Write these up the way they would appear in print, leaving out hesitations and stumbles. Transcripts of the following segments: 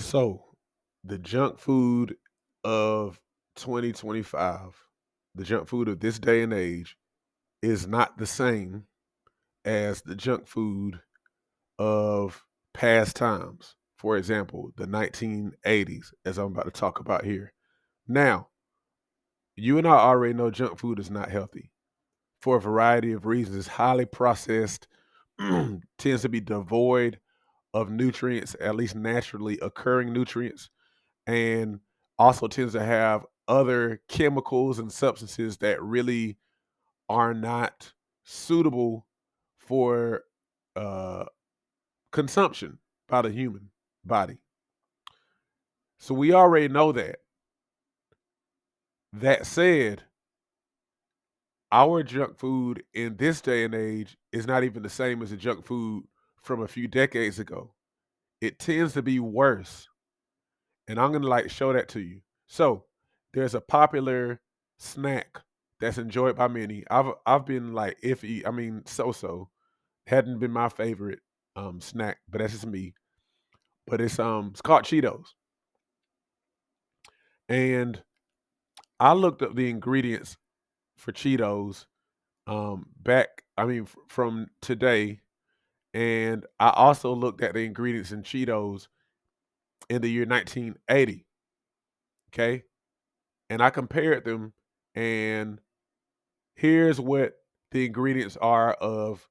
So, the junk food of 2025, the junk food of this day and age is not the same as the junk food of past times. For example, the 1980s, as I'm about to talk about here. Now, you and I already know junk food is not healthy for a variety of reasons. It's highly processed, tends to be devoid of nutrients, at least naturally occurring nutrients, and also tends to have other chemicals and substances that really are not suitable for uh, consumption by the human body. So we already know that. That said, our junk food in this day and age is not even the same as the junk food from a few decades ago. It tends to be worse. And I'm gonna like show that to you. So there's a popular snack that's enjoyed by many. I've been like iffy, I mean so. Hadn't been my favorite snack, but that's just me. But it's called Cheetos. And I looked up the ingredients for Cheetos back, from today, and I also looked at the ingredients in Cheetos in the year 1980. Okay. And I compared them, and here's what the ingredients are of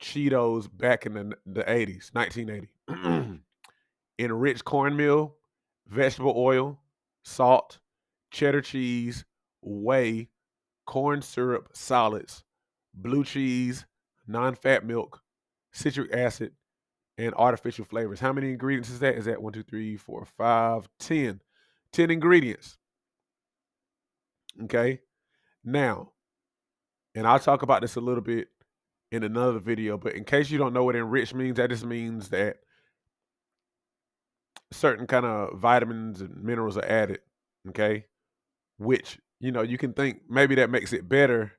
Cheetos back in the 80s, 1980. Enriched cornmeal, vegetable oil, salt, cheddar cheese, whey, corn syrup solids, blue cheese, non-fat milk, citric acid, and artificial flavors. How many ingredients is that? Is that 1, 2, 3, 4, 5, 10? 10 ingredients. Okay. Now, and I'll talk about this a little bit in another video, but in case you don't know what enriched means, that just means that certain kind of vitamins and minerals are added, okay? Which, you can think maybe that makes it better.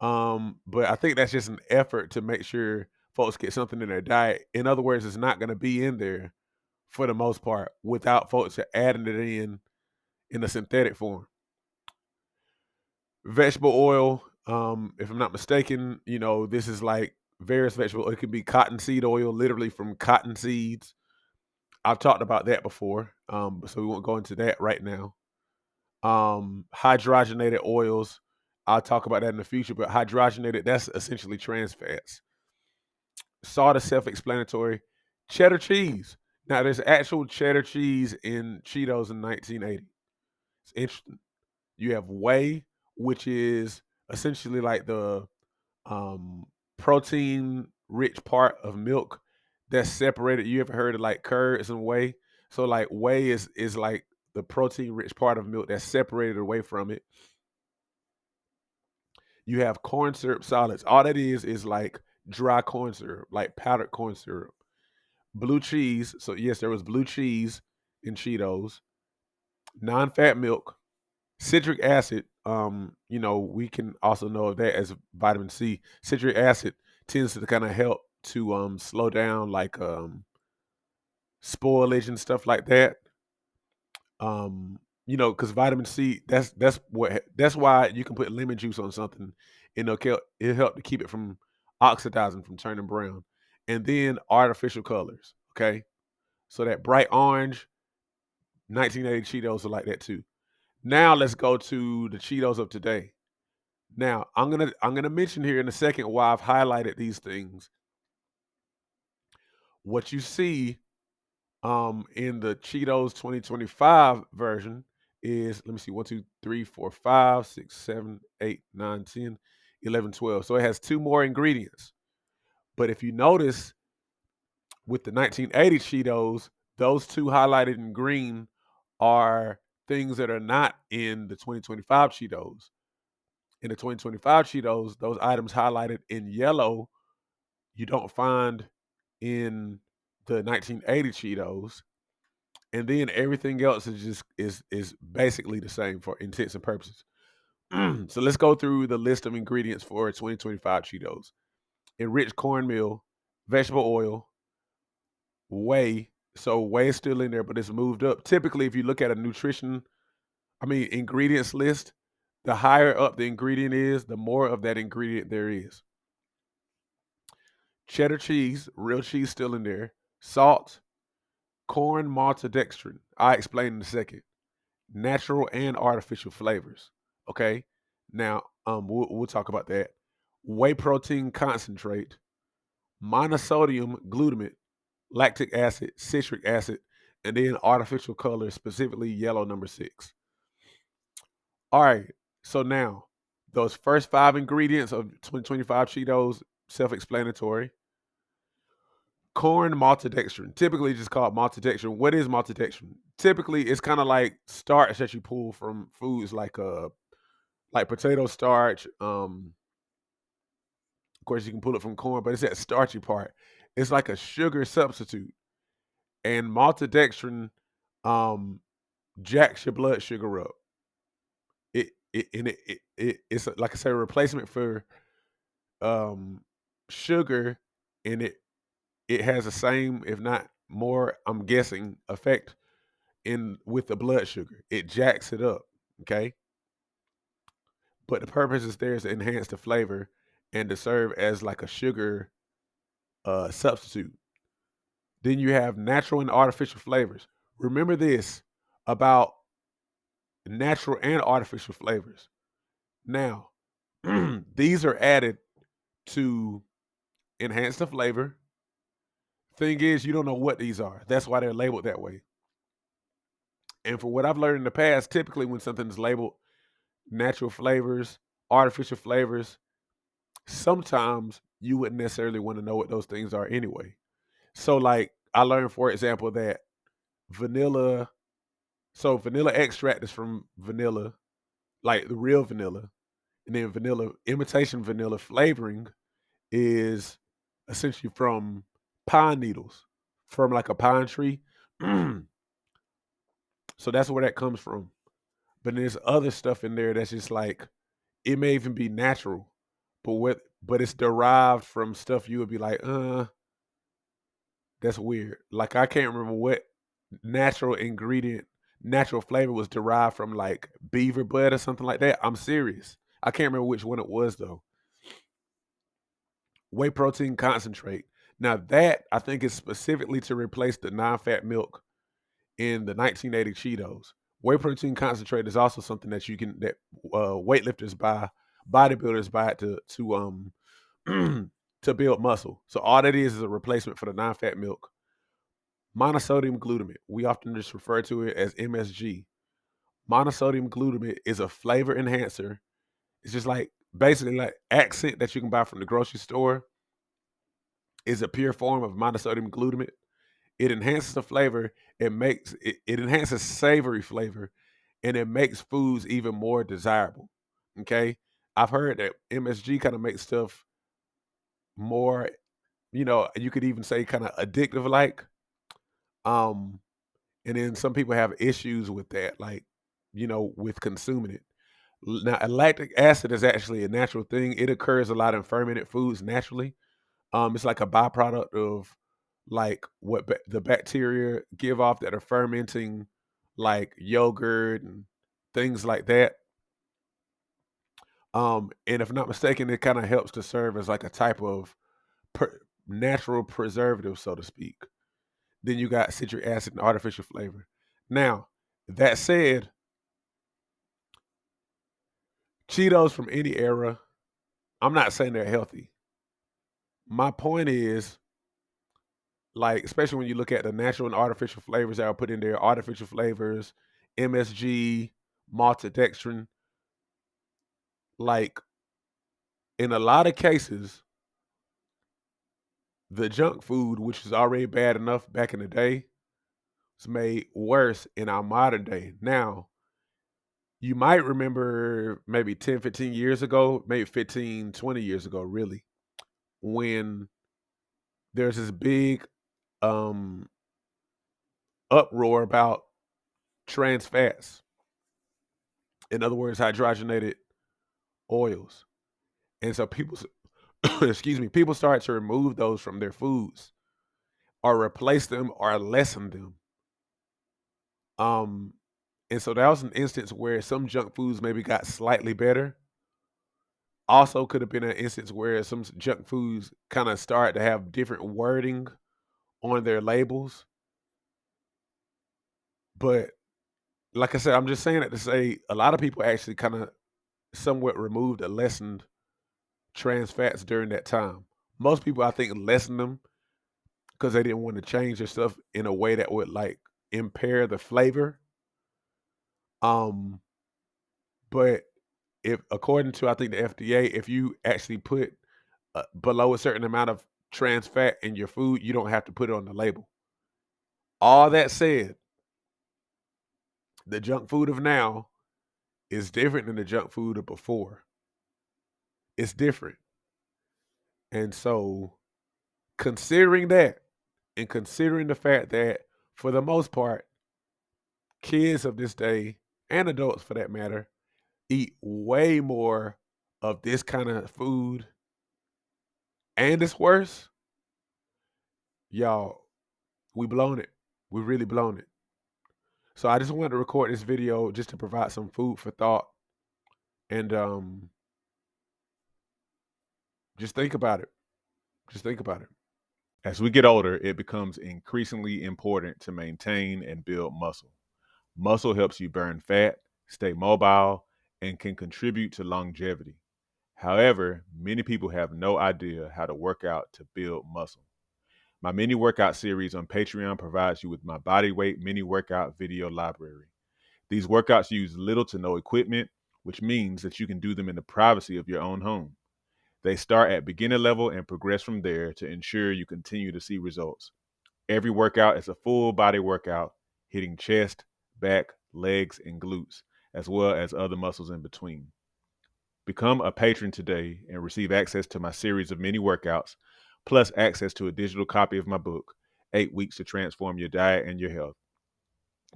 But I think that's just an effort to make sure folks get something in their diet. In other words, it's not going to be in there for the most part without folks adding it in a synthetic form. Vegetable oil, if I'm not mistaken, this is like various vegetable. It could be cottonseed oil, literally from cotton seeds. I've talked about that before, so we won't go into that right now. Hydrogenated oils, I'll talk about that in the future, but hydrogenated, that's essentially trans fats. Salt is self-explanatory. Cheddar cheese. Now, there's actual cheddar cheese in Cheetos in 1980. It's interesting. You have whey, which is essentially like the um, protein-rich part of milk that's separated. You ever heard of like curds and whey? So like whey is like the protein-rich part of milk that's separated away from it. You have corn syrup solids. All that is like dry corn syrup, like powdered corn syrup. Blue cheese. So yes, there was blue cheese in Cheetos. Non-fat milk. Citric acid. We can also know of that as vitamin C. Citric acid tends to kind of help to slow down like spoilage and stuff like that. Because vitamin C, that's why you can put lemon juice on something, and it'll help to keep it from oxidizing, from turning brown. And then artificial colors. Okay, so that bright orange, 1980 Cheetos are like that too. Now let's go to the Cheetos of today. Now I'm gonna mention here in a second why I've highlighted these things. What you see in the Cheetos 2025 version is, let me see, 1, 2, 3, 4, 5, 6, 7, 8, 9, 10, 11, 12. So it has 2 more ingredients. But if you notice with the 1980 Cheetos, those 2 highlighted in green are things that are not in the 2025 Cheetos. In the 2025 Cheetos, those items highlighted in yellow, you don't find in the 1980 Cheetos. And then everything else is basically the same for intents and purposes. So let's go through the list of ingredients for 2025 Cheetos. Enriched cornmeal, vegetable oil, whey, So whey is still in there, but it's moved up. Typically, if you look at a ingredients list, the higher up the ingredient is, the more of that ingredient there is. Cheddar cheese, real cheese still in there. Salt, corn maltodextrin. I explain in a second. Natural and artificial flavors. Okay. Now, we'll talk about that. Whey protein concentrate, monosodium glutamate, lactic acid, citric acid, and then artificial colors, specifically yellow number 6. All right. So now, those first 5 ingredients of 2025 Cheetos, self-explanatory. Corn maltodextrin, typically just called maltodextrin. What is maltodextrin? Typically, it's kind of like starch that you pull from foods like potato starch. Of course, you can pull it from corn, but it's that starchy part. It's like a sugar substitute, and maltodextrin jacks your blood sugar up. It's like I say, a replacement for sugar, and it has the same, if not more, I'm guessing, effect in with the blood sugar. It jacks it up. Okay, but the purpose is there is to enhance the flavor and to serve as like a sugar substitute. Then you have natural and artificial flavors. Remember this about natural and artificial flavors. Now, these are added to enhance the flavor. Thing is, you don't know what these are. That's why they're labeled that way. And for what I've learned in the past, typically when something is labeled natural flavors, artificial flavors, sometimes you wouldn't necessarily want to know what those things are anyway. So, like, I learned, for example, that vanilla, so vanilla extract is from vanilla, like the real vanilla, and then vanilla, imitation vanilla flavoring is essentially from pine needles, from like a pine tree. So that's where that comes from. But there's other stuff in there that's just like, it may even be natural, but it's derived from stuff you would be like, that's weird. Like I can't remember what natural ingredient, natural flavor was derived from, like beaver blood or something like that. I'm serious. I can't remember which one it was though. Whey protein concentrate. Now that I think is specifically to replace the non-fat milk in the 1980 Cheetos. Whey protein concentrate is also something that you can that weightlifters buy, bodybuilders buy to to build muscle. So all that is a replacement for the non-fat milk. Monosodium glutamate. We often just refer to it as MSG. Monosodium glutamate is a flavor enhancer. It's just like basically like accent that you can buy from the grocery store is a pure form of monosodium glutamate. It enhances the flavor. It enhances savory flavor, and it makes foods even more desirable. Okay, I've heard that MSG kind of makes stuff more, you could even say kind of addictive like. Um, and then some people have issues with that, like with consuming it. Now, lactic acid is actually a natural thing. It occurs a lot in fermented foods naturally. It's like a byproduct of like what the bacteria give off that are fermenting, like yogurt and things like that. And if I'm not mistaken, it kind of helps to serve as like a type of natural preservative, so to speak. Then you got citric acid and artificial flavor. Now, that said, Cheetos from any era, I'm not saying they're healthy. My point is, like, especially when you look at the natural and artificial flavors that are put in there, artificial flavors, MSG, maltodextrin, like, in a lot of cases, the junk food, which was already bad enough back in the day, is made worse in our modern day. Now, you might remember maybe 10, 15 years ago, maybe 15, 20 years ago, really, when there's this big um, uproar about trans fats. In other words, hydrogenated oils. And so people, excuse me, people start to remove those from their foods. or replace them or lessen them. Um, and so that was an instance where some junk foods maybe got slightly better. Also, could have been an instance where some junk foods kind of started to have different wording on their labels. But like I said, I'm just saying that to say a lot of people actually kind of somewhat removed or lessened trans fats during that time. Most people, I think, lessened them because they didn't want to change their stuff in a way that would like impair the flavor. Um, but if according to I think the FDA, if you actually put below a certain amount of trans fat in your food, you don't have to put it on the label. All that said, the junk food of now is different than the junk food of before. It's different. And so, considering that, and considering the fact that for the most part, kids of this day, and adults for that matter, eat way more of this kind of food, and it's worse, y'all, we blown it. We really blown it. So I just wanted to record this video just to provide some food for thought and just think about it. Just think about it. As we get older, it becomes increasingly important to maintain and build muscle. Muscle helps you burn fat, stay mobile, and can contribute to longevity. However, many people have no idea how to work out to build muscle. My mini workout series on Patreon provides you with my body weight mini workout video library. These workouts use little to no equipment, which means that you can do them in the privacy of your own home. They start at beginner level and progress from there to ensure you continue to see results. Every workout is a full body workout, hitting chest, back, legs, and glutes, as well as other muscles in between. Become a patron today and receive access to my series of mini workouts, plus access to a digital copy of my book, 8 Weeks to Transform Your Diet and Your Health.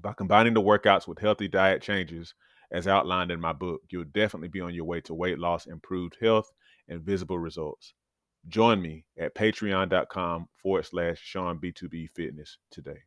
By combining the workouts with healthy diet changes, as outlined in my book, you'll definitely be on your way to weight loss, improved health, and visible results. Join me at patreon.com/SeanB2B Fitness today.